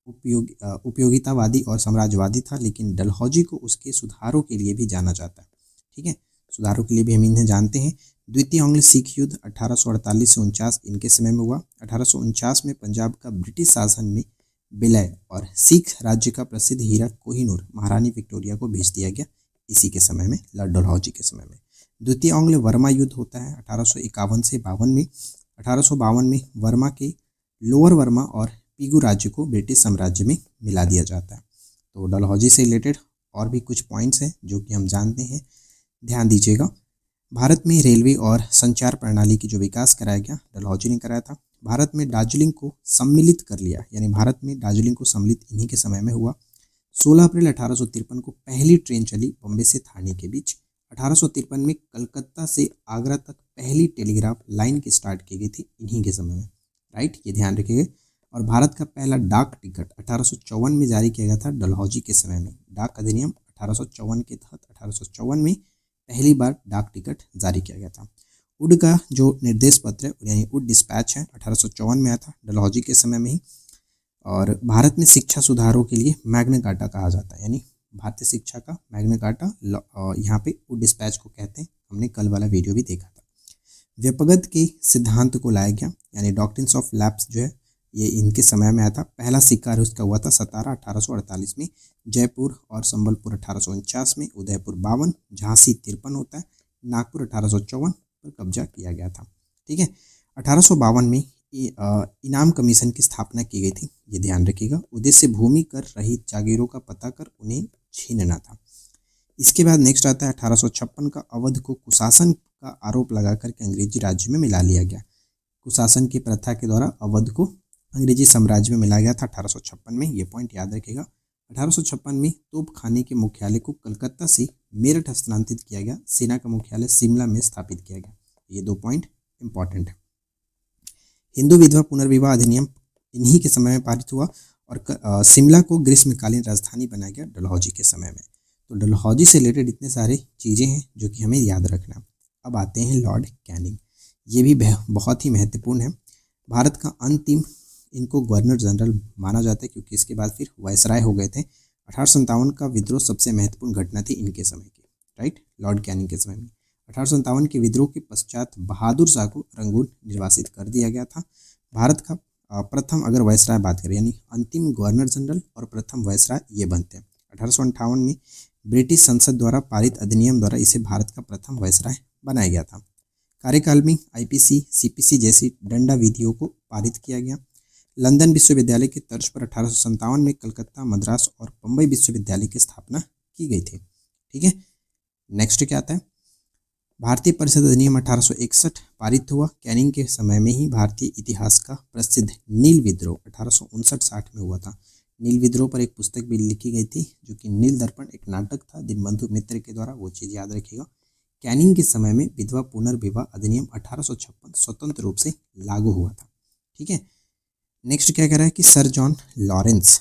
उपयोगितावादी और साम्राज्यवादी था, लेकिन डलहौजी को उसके सुधारों के लिए भी जाना जाता है, ठीक है। सुधारों के लिए भी हम इन्हें जानते हैं। द्वितीय आंग्ल सिख युद्ध 1848 से 49 इनके समय में हुआ। 1849 में पंजाब का ब्रिटिश शासन में विलय और सिख राज्य का प्रसिद्ध हीरा कोहिनूर महारानी विक्टोरिया को भेज दिया गया, इसी के समय में, लॉर्ड डलहौजी के समय में। द्वितीय आंग्ल वर्मा युद्ध होता है 1851 से 52 में। 1852 में वर्मा के लोअर वर्मा और पीगू राज्य को ब्रिटिश साम्राज्य में मिला दिया जाता है। तो डलहौजी से रिलेटेड और भी कुछ पॉइंट्स हैं जो कि हम जानते हैं, ध्यान दीजिएगा। भारत में रेलवे और संचार प्रणाली की जो विकास कराया गया, डलहौजी ने कराया था। भारत में दार्जिलिंग को सम्मिलित कर लिया, यानी भारत में दार्जिलिंग को सम्मिलित इन्हीं के समय में हुआ। 16 अप्रैल 1853 को पहली ट्रेन चली बॉम्बे से थाने के बीच। 1853 में कलकत्ता से आगरा तक पहली टेलीग्राफ लाइन की स्टार्ट की गई थी इन्हीं के समय में, राइट, ये ध्यान रखिएगा। और भारत का पहला डाक टिकट 1854 में जारी किया गया था डलहौजी के समय में। डाक अधिनियम 1854 के तहत 1854 में पहली बार डाक टिकट जारी किया गया था। उड का जो निर्देश पत्र है, यानी उड डिस्पैच है, 1854 में आया था डलहौजी के समय में ही। और भारत में शिक्षा सुधारों के लिए मैग्ना कार्टा कहा जाता है, यानी भारतीय शिक्षा का मैग्ना कार्टा यहाँ पे उड डिस्पैच को कहते हैं। हमने कल वाला वीडियो भी देखा था। व्यपगत के सिद्धांत को लाया गया, यानी डॉक्ट्रिन्स ऑफ लैप्स जो है, ये इनके समय में आया था। पहला सिक्का उसका हुआ था सतारा 1848 में, जयपुर और संबलपुर 1849 में, उदयपुर 52, झांसी 53 होता है, नागपुर 1854 पर कब्जा किया गया था, ठीक है। 1852 में इनाम कमीशन की स्थापना की गई थी, ये ध्यान रखिएगा। उद्देश्य भूमि कर रहित जागीरों का पता कर उन्हें छीनना था। इसके बाद नेक्स्ट आता है 1856 का अवध को कुशासन का आरोप लगा करके अंग्रेजी राज्य में मिला लिया गया। कुशासन की प्रथा के द्वारा अवध को अंग्रेजी साम्राज्य में मिलाया गया था 1856 में, ये पॉइंट याद रखिएगा। 1856 में तोप खाने के मुख्यालय को कलकत्ता से मेरठ हस्तांतरित किया गया। सेना का मुख्यालय शिमला में स्थापित किया गया। ये 2 पॉइंट इंपॉर्टेंट है। हिंदू विधवा पुनर्विवाह अधिनियम इन्हीं के समय में पारित हुआ और शिमला को ग्रीष्मकालीन राजधानी बनाया गया डलहौजी के समय में। तो डलहौजी से रिलेटेड इतने सारे चीज़ें हैं जो कि हमें याद रखना। अब आते हैं लॉर्ड कैनिंग, ये भी बहुत ही महत्वपूर्ण है। भारत का अंतिम इनको गवर्नर जनरल माना जाता है, क्योंकि इसके बाद फिर वायसराय हो गए थे। 1857 का विद्रोह सबसे महत्वपूर्ण घटना थी इनके समय की, राइट, लॉर्ड कैनिंग के समय में। 1857 के विद्रोह के पश्चात बहादुर शाह को रंगून निर्वासित कर दिया गया था। भारत का प्रथम, अगर वायसराय बात करें, यानी अंतिम गवर्नर जनरल और प्रथम वायसराय ये बनते हैं। 1858 में ब्रिटिश संसद द्वारा पारित अधिनियम द्वारा इसे भारत का प्रथम वायसराय बनाया गया था। कार्यकाल में आईपीसी, सीपीसी जैसी दंडा विधियों को पारित किया गया। लंदन विश्वविद्यालय की तर्ज पर 1857 में कलकत्ता, मद्रास और बम्बई विश्वविद्यालय की स्थापना की गई थी, ठीक है। नेक्स्ट क्या आता है, भारतीय परिषद अधिनियम 1861 पारित हुआ। कैनिंग के समय में ही भारतीय इतिहास का प्रसिद्ध नील विद्रोह 1859-60 में हुआ था। नील विद्रोह पर एक पुस्तक भी लिखी गई थी, जो कि नील दर्पण एक नाटक था दीनबंधु मित्र के द्वारा, वो चीज़ याद रखिएगा। कैनिंग के समय में विधवा पुनर्विवाह अधिनियम 1856 स्वतंत्र रूप से लागू हुआ था, ठीक है। नेक्स्ट क्या कह रहा है कि सर जॉन लॉरेंस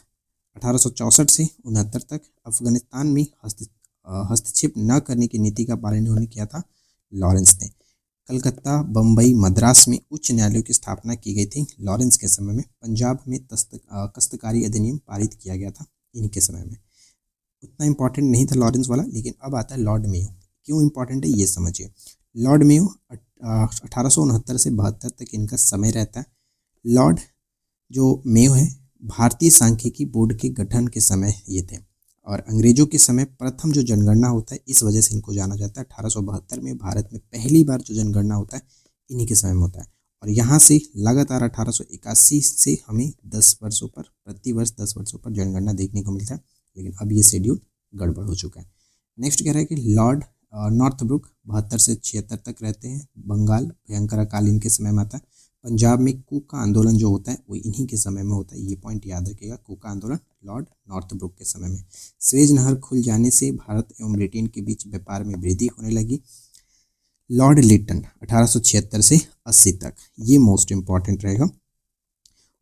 1864 से 69 तक अफगानिस्तान में हस्तक्षेप न करने की नीति का पालन उन्होंने किया था, लॉरेंस ने। कलकत्ता, बम्बई, मद्रास में उच्च न्यायालयों की स्थापना की गई थी लॉरेंस के समय में। पंजाब में काश्तकारी अधिनियम पारित किया गया था इन्हीं के समय में। उतना इंपॉर्टेंट नहीं था लॉरेंस वाला, लेकिन अब आता है लॉर्ड मेयो। क्यों इंपॉर्टेंट है ये समझिए। लॉर्ड मेयो 1869 से 72 तक इनका समय रहता है। लॉर्ड जो मेयो है भारतीय सांख्यिकी बोर्ड के गठन के समय ये थे, और अंग्रेजों के समय प्रथम जो जनगणना होता है, इस वजह से इनको जाना जाता है। 1872 में भारत में पहली बार जो जनगणना होता है इन्हीं के समय में होता है, और यहाँ से लगातार 1881 से हमें 10 वर्षों पर, प्रतिवर्ष 10 वर्षों पर जनगणना देखने को मिलता है, लेकिन अब ये शेड्यूल गड़बड़ हो चुका है। नेक्स्ट कह रहा है कि लॉर्ड नॉर्थब्रुक 72 से 76 तक रहते हैं। बंगाल भयंकर अकाल इनके समय में आता है। पंजाब में कूका आंदोलन जो होता है वो इन्हीं के समय में होता है, ये पॉइंट याद रखिएगा। कूका आंदोलन लॉर्ड नॉर्थब्रुक के समय में। स्वेज नहर खुल जाने से भारत एवं ब्रिटेन के बीच व्यापार में वृद्धि होने लगी। लॉर्ड लिटन 1876 से 80 तक, ये मोस्ट इंपॉर्टेंट रहेगा।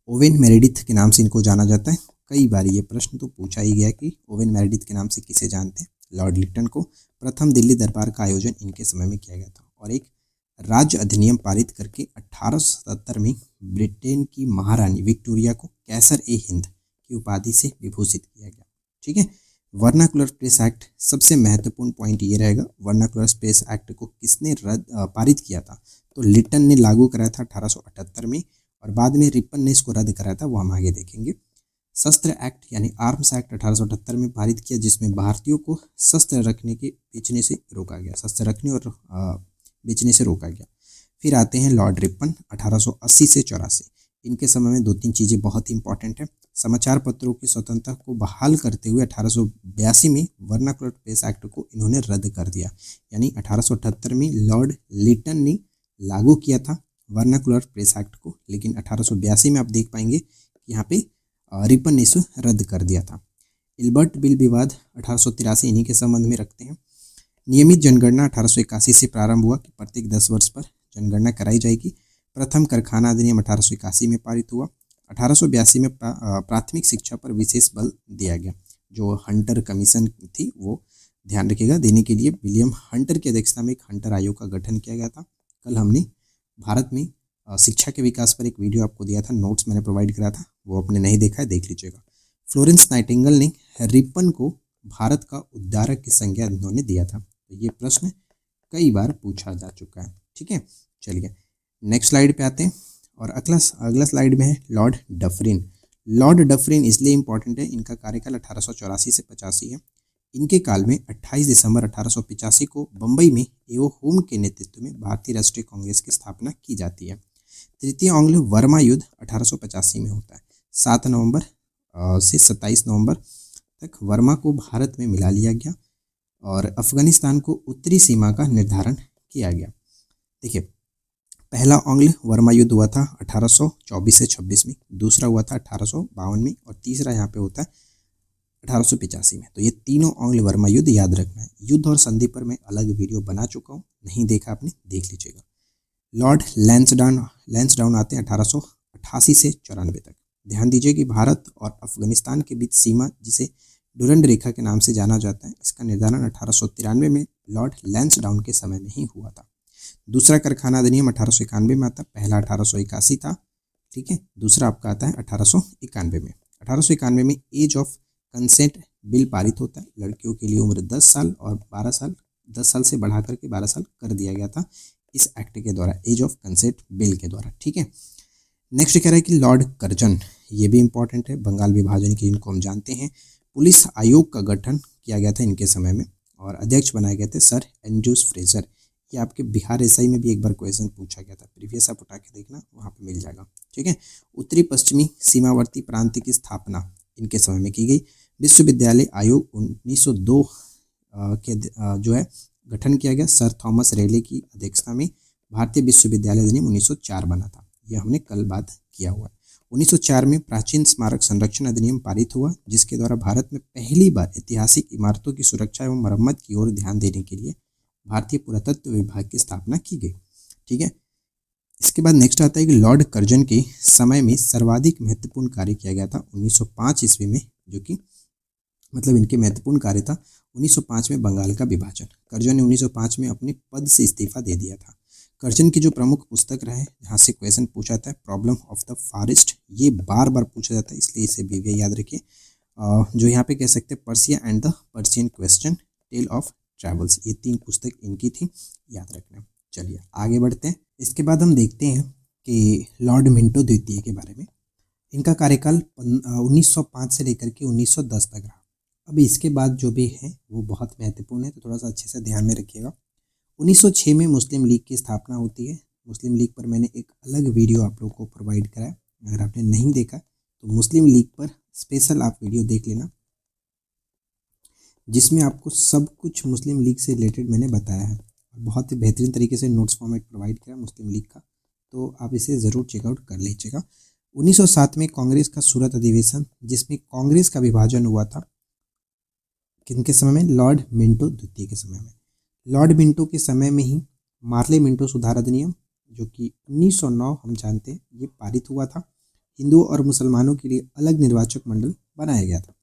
ओवेन मेरेडिथ के नाम से इनको जाना जाता है। कई बार ये प्रश्न तो पूछा ही गया कि ओवेन मेरेडिथ के नाम से किसे जानते हैं। लॉर्ड लिटन को। प्रथम दिल्ली दरबार का आयोजन इनके समय में किया गया था, और एक राज्य अधिनियम पारित करके 1877 में ब्रिटेन की महारानी विक्टोरिया को कैसर ए हिंद की उपाधि से विभूषित किया गया। ठीक है। वर्नाकुलर स्पेस एक्ट, सबसे महत्वपूर्ण पॉइंट ये रहेगा, वर्नाकुलर स्पेस एक्ट को किसने पारित किया था? तो लिटन ने लागू कराया था 1878 में, और बाद में रिपन ने इसको रद्द कराया था, वो हम आगे देखेंगे। शस्त्र एक्ट यानी आर्म्स एक्ट 1878 में पारित किया, जिसमें भारतीयों को शस्त्र रखने के बेचने से रोका गया, शस्त्र रखने और बेचने से रोका गया। फिर आते हैं लॉर्ड रिपन 1880 से 84। इनके समय में 2-3 चीज़ें बहुत ही इंपॉर्टेंट है। समाचार पत्रों की स्वतंत्रता को बहाल करते हुए 1882 में वर्नाकुलर स्पेस एक्ट को इन्होंने रद्द कर दिया, यानी 1878 में लॉर्ड लिटन ने लागू किया था वर्नाकुलर स्पेस एक्ट को, लेकिन 1882 में आप देख पाएंगे कि यहाँ पे रिपन ने इसे रद्द कर दिया था। इल्बर्ट बिल विवाद 1883 इन्हीं के संबंध में रखते हैं। नियमित जनगणना 1881 से प्रारंभ हुआ कि प्रत्येक 10 वर्ष पर जनगणना कराई जाएगी। प्रथम कारखाना अधिनियम 1881 में पारित हुआ। 1882 में प्राथमिक शिक्षा पर विशेष बल दिया गया। जो हंटर कमीशन थी वो ध्यान रखिएगा देने के लिए विलियम हंटर की अध्यक्षता में एक हंटर आयोग का गठन किया गया था। कल हमने भारत में शिक्षा के विकास पर एक वीडियो आपको दिया था, नोट्स मैंने प्रोवाइड करा था, वो आपने नहीं देखा है देख लीजिएगा। फ्लोरेंस नाइटिंगेल ने रिपन को भारत का उद्धारक की संज्ञा इन्होंने दिया था। तो ये प्रश्न कई बार पूछा जा चुका है। ठीक है, चलिए नेक्स्ट स्लाइड पे आते हैं, और अगला स्लाइड में है लॉर्ड डफरिन। लॉर्ड डफरिन इसलिए इंपॉर्टेंट है, इनका कार्यकाल 1884 से 85 है। इनके काल में 28 दिसंबर 1885 को बम्बई में एओ होम के नेतृत्व में भारतीय राष्ट्रीय कांग्रेस की स्थापना की जाती है। तृतीय आंग्लो वर्मा युद्ध 1885 में होता है। 7 नवंबर से 27 नवंबर तक वर्मा को भारत में मिला लिया गया, और अफगानिस्तान को उत्तरी सीमा का निर्धारण किया गया। देखिए, पहला आंग्ल वर्मा युद्ध हुआ था 1824 से 26 में, दूसरा हुआ था 1852 में, और तीसरा यहाँ पे होता है 1885 में। तो ये तीनों आंग्ल वर्मा युद्ध याद रखना है। युद्ध और संधि पर मैं अलग वीडियो बना चुका हूँ, नहीं देखा आपने देख लीजिएगा। लॉर्ड लैंसडाउन आते हैं 1888 से 94 तक। ध्यान दीजिए कि भारत और अफगानिस्तान के बीच सीमा, जिसे डुरंड रेखा के नाम से जाना जाता है, इसका निर्धारण 1893 में लॉर्ड लैंसडाउन के समय में ही हुआ था। दूसरा कारखाना अधिनियम 1891 में आता है, पहला 1881 था। ठीक है, दूसरा आपका आता है 1891 में। 1891 में एज ऑफ कंसेंट बिल पारित होता है। लड़कियों के लिए उम्र 10 साल और 12 साल, 10 साल से बढ़ा करके 12 साल कर दिया गया था इस एक्ट के द्वारा, एज ऑफ कंसेंट बिल के द्वारा। ठीक है, नेक्स्ट कह रहा है कि लॉर्ड कर्जन, ये भी इंपॉर्टेंट है, बंगाल विभाजन की इनको हम जानते हैं। पुलिस आयोग का गठन किया गया था इनके समय में, और अध्यक्ष बनाए गए थे सर एंड्रूज फ्रेजर। ये आपके बिहार एसआई में भी एक बार क्वेश्चन पूछा गया था, प्रीवियस आप उठा के देखना, वहाँ पे मिल जाएगा। ठीक है, उत्तरी पश्चिमी सीमावर्ती प्रांत की स्थापना इनके समय में की गई। विश्वविद्यालय आयोग 1902 के जो है गठन किया गया, सर थॉमस रेले की अध्यक्षता में। भारतीय विश्वविद्यालय अधिनियम 1904 बना था, यह हमने कल बात किया हुआ है। 1904 में प्राचीन स्मारक संरक्षण अधिनियम पारित हुआ, जिसके द्वारा भारत में पहली बार ऐतिहासिक इमारतों की सुरक्षा एवं मरम्मत की ओर ध्यान देने के लिए भारतीय पुरातत्व विभाग की स्थापना की गई। ठीक है, इसके बाद नेक्स्ट आता है कि लॉर्ड कर्जन के समय में सर्वाधिक महत्वपूर्ण कार्य किया गया था 1905 ईस्वी में, जो कि मतलब इनके महत्वपूर्ण कार्य था 1905 में बंगाल का विभाजन। कर्जन ने 1905 में अपने पद से इस्तीफा दे दिया था। कर्जन की जो प्रमुख पुस्तक रहे, यहाँ से क्वेश्चन पूछा जाता है प्रॉब्लम ऑफ द फॉरेस्ट, ये बार बार पूछा जाता है, इसलिए इसे भी याद रखिए। जो यहाँ पे कह सकते हैं Persia and the Persian question, tale of travels, ये 3 पुस्तक इनकी थी, याद रखना। चलिए आगे बढ़ते हैं। इसके बाद हम देखते हैं कि लॉर्ड मिंटो द्वितीय के बारे में। इनका कार्यकाल 1905 से लेकर के 1910 तक रहा। अब इसके बाद जो भी है वो बहुत महत्वपूर्ण है, तो थोड़ा सा अच्छे से ध्यान में रखिएगा। 1906 में मुस्लिम लीग की स्थापना होती है। मुस्लिम लीग पर मैंने एक अलग वीडियो आप लोगों को प्रोवाइड करा है, अगर आपने नहीं देखा तो मुस्लिम लीग पर स्पेशल आप वीडियो देख लेना, जिसमें आपको सब कुछ मुस्लिम लीग से रिलेटेड मैंने बताया है। बहुत ही बेहतरीन तरीके से नोट्स फॉर्मेट प्रोवाइड किया मुस्लिम लीग का, तो आप इसे ज़रूर चेकआउट कर लीजिएगा। 1907 में कांग्रेस का सूरत अधिवेशन, जिसमें कांग्रेस का विभाजन हुआ था, किनके समय में? लॉर्ड मिंटो द्वितीय के समय में। लॉर्ड मिंटो के समय में ही मार्ले मिंटो सुधार अधिनियम, जो कि 1909 हम जानते हैं, ये पारित हुआ था। हिंदुओं और मुसलमानों के लिए अलग निर्वाचक मंडल बनाया गया था,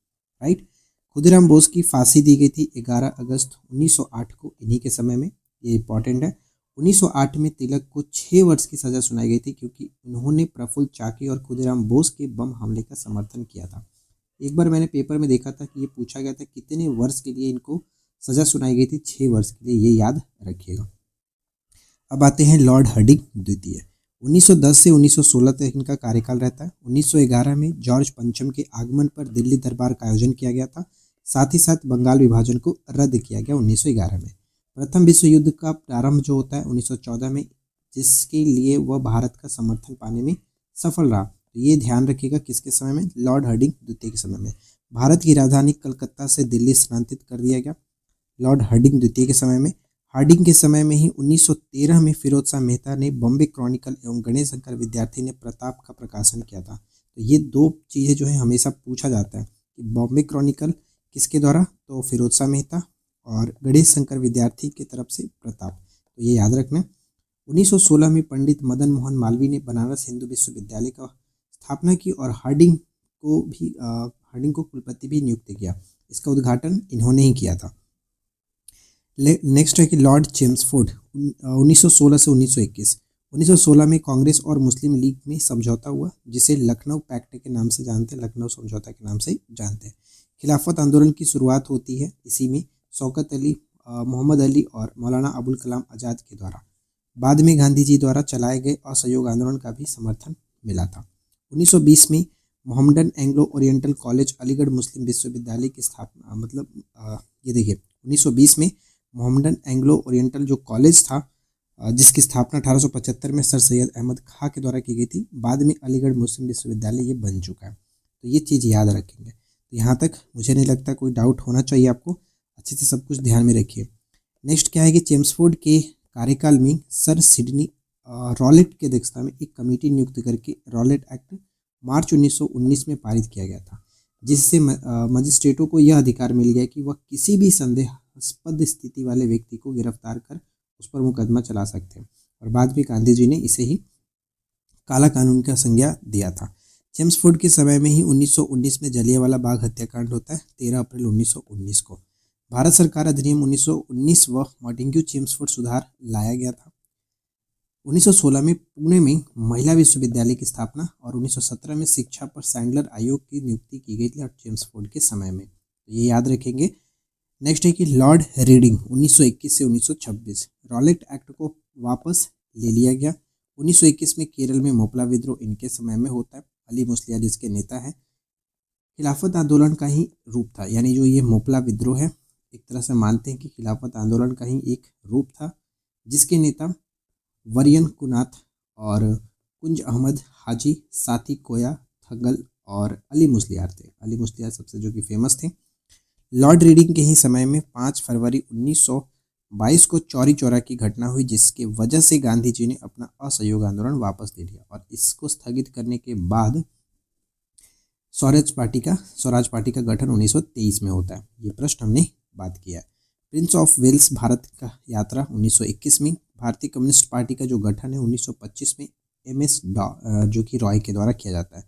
राइट। खुदीराम बोस की फांसी दी गई थी 11 अगस्त 1908 को, इन्हीं के समय में, ये इंपॉर्टेंट है। 1908 में तिलक को 6 वर्ष की सज़ा सुनाई गई थी, क्योंकि उन्होंने प्रफुल्ल चाकी और खुदीराम बोस के बम हमले का समर्थन किया था। एक बार मैंने पेपर में देखा था कि ये पूछा गया था कितने वर्ष के लिए इनको सज़ा सुनाई गई थी, 6 वर्ष के लिए, ये याद रखिएगा। अब आते हैं लॉर्ड हार्डिंग द्वितीय। 1910 से 1916 तक इनका कार्यकाल रहता है। 1911 में जॉर्ज पंचम के आगमन पर दिल्ली दरबार का आयोजन किया गया था। साथ ही साथ बंगाल विभाजन को रद्द किया गया 1911 में। प्रथम विश्व युद्ध का प्रारंभ जो होता है 1914 में, जिसके लिए वह भारत का समर्थन पाने में सफल रहा। तो ये ध्यान रखिएगा, किसके समय में? लॉर्ड हार्डिंग द्वितीय के समय में। भारत की राजधानी कलकत्ता से दिल्ली स्थानांतरित कर दिया गया लॉर्ड हार्डिंग द्वितीय के समय में। हार्डिंग के समय में ही 1913 में फिरोज शाह मेहता ने बॉम्बे क्रॉनिकल एवं गणेश शंकर विद्यार्थी ने प्रताप का प्रकाशन किया था। तो ये 2 चीज़ें जो है हमेशा पूछा जाता है कि बॉम्बे क्रॉनिकल किसके द्वारा? तो फिरोज शाह मेहता, और गणेश शंकर विद्यार्थी की तरफ से प्रताप, तो ये याद रखना। 1916 में पंडित मदन मोहन मालवीय ने बनारस हिंदू विश्वविद्यालय का स्थापना की और हार्डिंग को कुलपति भी नियुक्त किया। इसका उद्घाटन इन्होंने ही किया था। नेक्स्ट है कि लॉर्ड चेम्सफोर्ड 1916 से 1921। 1916 में कांग्रेस और मुस्लिम लीग में समझौता हुआ, जिसे लखनऊ पैक्ट के नाम से जानते हैं, लखनऊ समझौता के नाम से जानते हैं। खिलाफत आंदोलन की शुरुआत होती है इसी में शौकत अली, मोहम्मद अली और मौलाना अबुल कलाम आज़ाद के द्वारा। बाद में गांधी जी द्वारा चलाए गए असहयोग आंदोलन का भी समर्थन मिला था। 1920 में Mohammedan Anglo Oriental college Aligarh मुस्लिम विश्वविद्यालय की स्थापना, ये देखिए 1920 में मोहम्मडन एंग्लो ओरिएंटल जो कॉलेज था, जिसकी स्थापना 1875 में सर सैयद अहमद खां के द्वारा की गई थी। बाद में अलीगढ़ मुस्लिम विश्वविद्यालय ये बन चुका है, तो ये चीज़ याद रखेंगे। तो यहाँ तक मुझे नहीं लगता कोई डाउट होना चाहिए, आपको अच्छे से सब कुछ ध्यान में रखिए। नेक्स्ट क्या है कि चेम्सफोर्ड के कार्यकाल में सर सिडनी रॉलेट के अध्यक्षता में एक कमेटी नियुक्त करके रॉलेट एक्ट मार्च 1919 में पारित किया गया था, जिससे मजिस्ट्रेटों को यह अधिकार मिल गया कि वह किसी भी संदेहास्पद स्थिति वाले व्यक्ति को गिरफ्तार कर उस पर मुकदमा चला सकते हैं। और बाद में गांधी जी ने इसे ही काला कानून का संज्ञा दिया था। चेम्सफोर्ड के समय में ही 1919 में जलियांवाला बाग हत्याकांड होता है 13 अप्रैल 1919 को। भारत सरकार अधिनियम 1919 व मॉन्टेग्यू चेम्सफोर्ड सुधार लाया गया था। 1916 में पुणे में महिला विश्वविद्यालय की स्थापना और 1917 में शिक्षा पर सैंडलर आयोग की नियुक्ति की गई थी और चेम्सफोर्ड के समय में, तो ये याद रखेंगे। नेक्स्ट है कि लॉर्ड रीडिंग 1921 से 1926। रॉलेट एक्ट को वापस ले लिया गया। 1921 में केरल में मोपला विद्रोह इनके समय में होता है। अली मुस्लिया जिसके नेता हैं, खिलाफत आंदोलन का ही रूप था, यानी जो ये मोपला विद्रोह है एक तरह से मानते हैं कि खिलाफत आंदोलन का ही एक रूप था, जिसके नेता वरियन कुनाथ और कुंज अहमद हाजी, साथी कोया थगल और अली मुस्लियार थे। अली मुस्लियार सबसे जो कि फेमस थे। लॉर्ड रीडिंग के ही समय में 5 फरवरी 1922 को चौरी चौरा की घटना हुई, जिसके वजह से गांधी जी ने अपना असहयोग आंदोलन वापस ले लिया और इसको स्थगित करने के बाद स्वराज पार्टी का गठन 1923 में होता है। ये प्रश्न हमने बात किया है। प्रिंस ऑफ वेल्स भारत का यात्रा 1921 में। भारतीय कम्युनिस्ट पार्टी का जो गठन है 1925 में MS जो कि रॉय के द्वारा किया जाता है।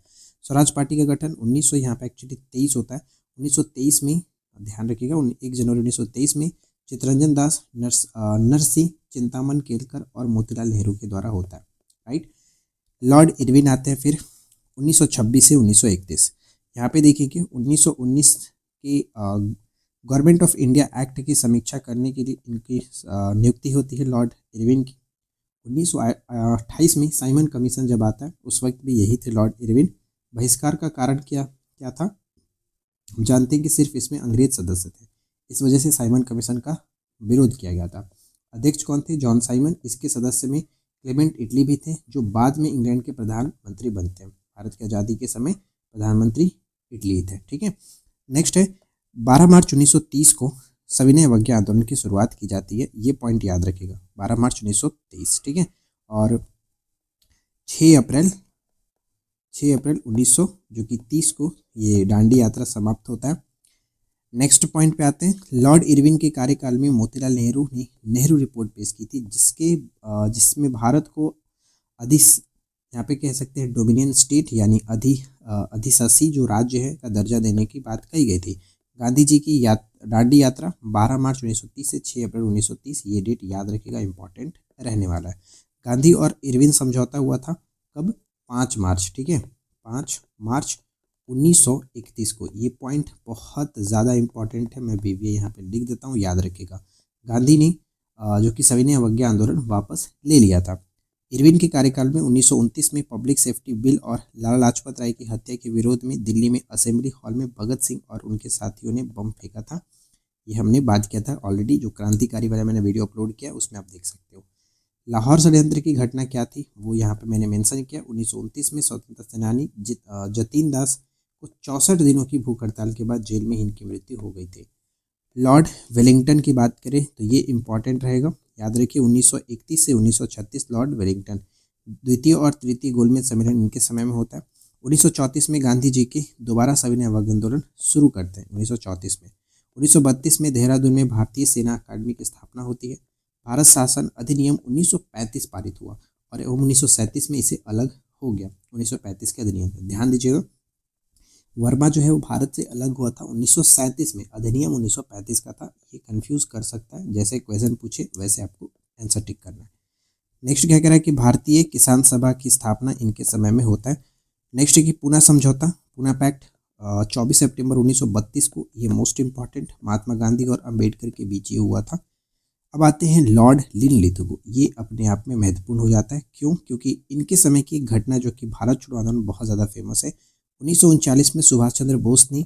स्वराज पार्टी का गठन 1900 यहाँ पे एक्चुअली 23 होता है। 1923 में ध्यान रखिएगा, 1 जनवरी 1923 में चित्तरंजन दास, नरसिंह चिंतामन केलकर और मोतीलाल नेहरू के द्वारा होता है, राइट। लॉर्ड इरविन आते हैं फिर 1926 से 1931। यहाँ पे देखिए कि 1919 की गवर्नमेंट ऑफ इंडिया एक्ट की समीक्षा करने के लिए इनकी नियुक्ति होती है लॉर्ड इरविन की। 1928 में साइमन कमीशन जब आता है उस वक्त भी यही थे लॉर्ड इरविन। बहिष्कार का कारण क्या क्या था, हम जानते हैं कि सिर्फ इसमें अंग्रेज सदस्य थे, इस वजह से साइमन कमीशन का विरोध किया गया था। अध्यक्ष कौन थे, जॉन साइमन। इसके सदस्य में क्लेमेंट इटली भी थे, जो बाद में इंग्लैंड के प्रधानमंत्री बनते हैं। भारत की आज़ादी के समय प्रधानमंत्री इटली थे, ठीक है। नेक्स्ट है 12 मार्च 1930 को सविनय अवज्ञा आंदोलन की शुरुआत की जाती है, ये पॉइंट याद रखिएगा, 12 मार्च 1930, ठीक है। और 6 अप्रैल 1900 जो कि 30 को ये दांडी यात्रा समाप्त होता है। नेक्स्ट पॉइंट पे आते हैं। लॉर्ड इरविन के कार्यकाल में मोतीलाल नेहरू ने नेहरू रिपोर्ट पेश की थी, जिसमें भारत को यहाँ पे कह सकते हैं डोमिनियन स्टेट यानी अधिशासी जो राज्य है का दर्जा देने की बात कही गई थी। गांधी जी की दांडी यात्रा 12 मार्च 1930 से 6 अप्रैल 1930, ये डेट याद रखिएगा, इंपॉर्टेंट रहने वाला है। गांधी और इरविन समझौता हुआ था कब, 5 मार्च, ठीक है, 5 मार्च 1931 को। ये पॉइंट बहुत ज़्यादा इंपॉर्टेंट है, मैं भी यहाँ पे लिख देता हूँ, याद रखिएगा। गांधी ने जो कि सविनय अवज्ञा आंदोलन वापस ले लिया था। इरविन के कार्यकाल में 1929 में पब्लिक सेफ्टी बिल और लाला लाजपत राय की हत्या के विरोध में दिल्ली में असेंबली हॉल में भगत सिंह और उनके साथियों ने बम फेंका था। ये हमने बात किया था ऑलरेडी, जो क्रांतिकारी वाला मैंने वीडियो अपलोड किया उसमें आप देख सकते हो। लाहौर षड्यंत्र की घटना क्या थी वो यहाँ पे मैंने मेंशन किया। 1929 में स्वतंत्रता सेनानी जतीन दास को 64 दिनों की भूख हड़ताल के बाद जेल में इनकी मृत्यु हो गई थी। लॉर्ड वेलिंगटन की बात करें तो ये इंपॉर्टेंट रहेगा, याद रखिए 1931 से 1936 लॉर्ड वेलिंगटन। द्वितीय और तृतीय गोलमेज सम्मेलन इनके समय में होता है। 1934 में गांधी जी के दोबारा सविनय अवज्ञा आंदोलन शुरू करते हैं 1934 में। 1932 में देहरादून में भारतीय सेना अकादमी की स्थापना होती है। भारत शासन अधिनियम 1935 पारित हुआ और 1937 में इसे अलग हो गया। 1935 के अधिनियम पर ध्यान दीजिएगा, वर्मा जो है वो भारत से अलग हुआ था 1937 में, अधिनियम 1935 का था। ये कंफ्यूज कर सकता है, जैसे क्वेश्चन पूछे वैसे आपको आंसर टिक करना है। नेक्स्ट क्या कह रहा है कि भारतीय किसान सभा की स्थापना इनके समय में होता है। नेक्स्ट है कि पूना समझौता, पूना पैक्ट 24 सितंबर 1932 को, ये मोस्ट इंपॉर्टेंट, महात्मा गांधी और अंबेडकर के बीच ये हुआ था। अब आते हैं लॉर्ड लिनलिथगो, ये अपने आप में महत्वपूर्ण हो जाता है। क्यों, क्योंकि इनके समय की एक घटना जो कि भारत छोड़ो आंदोलन बहुत ज़्यादा फेमस है। 1939 में सुभाष चंद्र बोस ने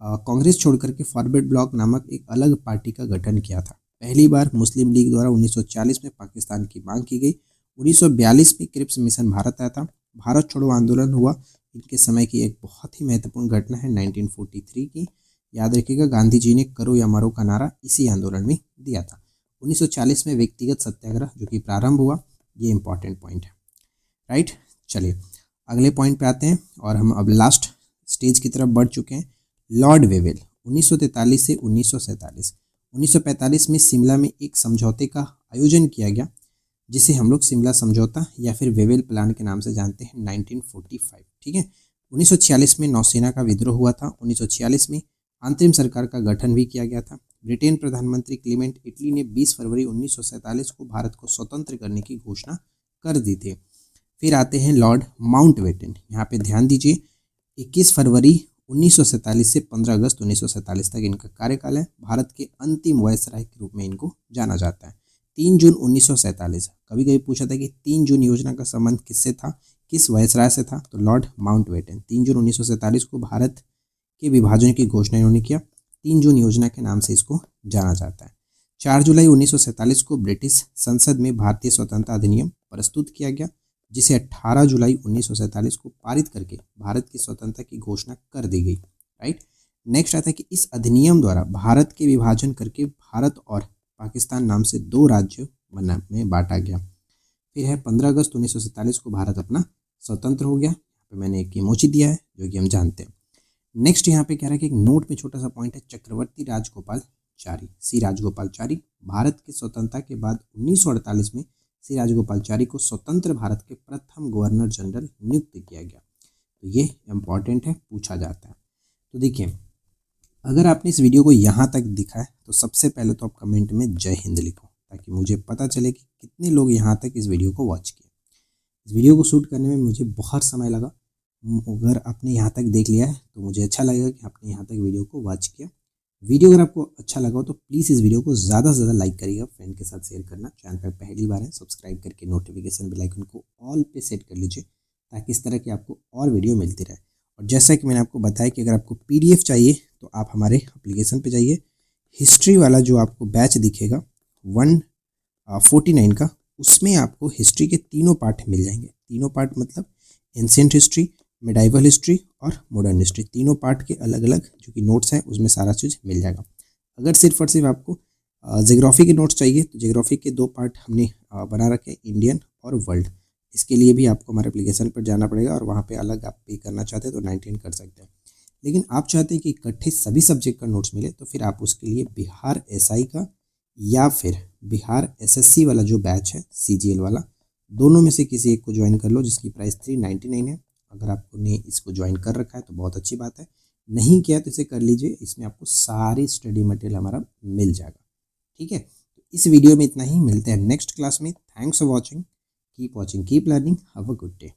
कांग्रेस छोड़कर के फॉरवर्ड ब्लॉक नामक एक अलग पार्टी का गठन किया था। पहली बार मुस्लिम लीग द्वारा 1940 में पाकिस्तान की मांग की गई। 1942 में क्रिप्स मिशन भारत आया था। भारत छोड़ो आंदोलन हुआ, इनके समय की एक बहुत ही महत्वपूर्ण घटना है 1943 की, याद रखिएगा। गांधी जी ने करो या मरो का नारा इसी आंदोलन में दिया था। 1940 में व्यक्तिगत सत्याग्रह जो कि प्रारंभ हुआ, ये इंपॉर्टेंट पॉइंट है, राइट। चलिए अगले पॉइंट पे आते हैं और हम अब लास्ट स्टेज की तरफ बढ़ चुके हैं। लॉर्ड वेवेल 1943 से 1947। 1945 में शिमला में एक समझौते का आयोजन किया गया, जिसे हम लोग शिमला समझौता या फिर वेवेल प्लान के नाम से जानते हैं, 1945, ठीक है। 1946 में नौसेना का विद्रोह हुआ था। 1946 में अंतरिम सरकार का गठन भी किया गया था। ब्रिटेन प्रधानमंत्री क्लेमेंट इटली ने 20 फरवरी 1947 को भारत को स्वतंत्र करने की घोषणा कर दी थी। फिर आते हैं लॉर्ड माउंटबेटन, यहाँ पे ध्यान दीजिए 21 फरवरी 1947 से 15 अगस्त 1947 तक इनका कार्यकाल है। भारत के अंतिम वायसराय के रूप में इनको जाना जाता है। 3 जून 1947, कभी कभी पूछा था कि 3 जून योजना का संबंध किससे था, किस वायसराय से था, तो लॉर्ड माउंटबेटन। 3 जून 1947 को भारत के विभाजन की घोषणा इन्होंने किया। 3 जून योजना के नाम से इसको जाना जाता है। 4 जुलाई 1947 को ब्रिटिश संसद में भारतीय स्वतंत्रता अधिनियम प्रस्तुत किया गया, जिसे 18 जुलाई 1947 को पारित करके भारत की स्वतंत्रता की घोषणा कर दी गई, राइट। नेक्स्ट आता है कि इस अधिनियम द्वारा भारत के विभाजन करके भारत और पाकिस्तान नाम से 2 राज्यों में बांटा गया। फिर है 15 अगस्त 1947 को भारत अपना स्वतंत्र हो गया। यहाँ पे मैंने एक इमोजी दिया है जो कि हम जानते हैं। नेक्स्ट यहाँ पे कह रहा है कि एक नोट में छोटा सा पॉइंट है, चक्रवर्ती राजगोपालचारी, सी राजगोपालचारी भारत की स्वतंत्रता के बाद 1948 में सी राजगोपालचारी को स्वतंत्र भारत के प्रथम गवर्नर जनरल नियुक्त किया गया। तो ये इम्पॉर्टेंट है, पूछा जाता है। तो देखिए अगर आपने इस वीडियो को यहाँ तक दिखा है तो सबसे पहले तो आप कमेंट में जय हिंद लिखो, ताकि मुझे पता चले कि कितने लोग यहाँ तक इस वीडियो को वॉच किए। इस वीडियो को शूट करने में मुझे बहुत समय लगा। अगर आपने यहाँ तक देख लिया है तो मुझे अच्छा लगेगा कि आपने यहाँ तक वीडियो को वॉच किया। वीडियो अगर आपको अच्छा लगा हो तो प्लीज़ इस वीडियो को ज़्यादा से ज़्यादा लाइक करिएगा, फ्रेंड के साथ शेयर करना। चैनल पर पहली बार है, सब्सक्राइब करके नोटिफिकेशन बेल आइकन को ऑल पे सेट कर लीजिए, ताकि इस तरह की आपको और वीडियो मिलती रहे। और जैसा कि मैंने आपको बताया कि अगर आपको PDF चाहिए तो आप हमारे एप्लीकेशन पे जाइए। हिस्ट्री वाला जो आपको बैच दिखेगा 149 का, उसमें आपको हिस्ट्री के तीनों पार्ट मिल जाएंगे। तीनों पार्ट मतलब एंशिएंट हिस्ट्री, मेडाइवल हिस्ट्री और मॉडर्न हिस्ट्री, तीनों पार्ट के अलग अलग जो कि नोट्स हैं उसमें सारा चीज़ मिल जाएगा। अगर सिर्फ और सिर्फ आपको ज्योग्राफी के नोट्स चाहिए तो ज्योग्राफी के 2 पार्ट हमने बना रखे, इंडियन और वर्ल्ड। इसके लिए भी आपको हमारे एप्लीकेशन पर जाना पड़ेगा और वहाँ पे अलग आप पे करना चाहते हैं तो 19 कर सकते हैं। लेकिन आप चाहते हैं कि इकट्ठे सभी सब्जेक्ट का नोट्स मिले तो फिर आप उसके लिए बिहार SI का या फिर बिहार SSC वाला जो बैच है CGL वाला, दोनों में से किसी एक को ज्वाइन कर लो, जिसकी प्राइस 399 है। अगर आपने इसको ज्वाइन कर रखा है तो बहुत अच्छी बात है, नहीं किया तो इसे कर लीजिए। इसमें आपको सारी स्टडी मटेरियल हमारा मिल जाएगा। ठीक है, तो इस वीडियो में इतना ही, मिलते हैं नेक्स्ट क्लास में। Thanks for watching, keep watching, keep learning, have a good day.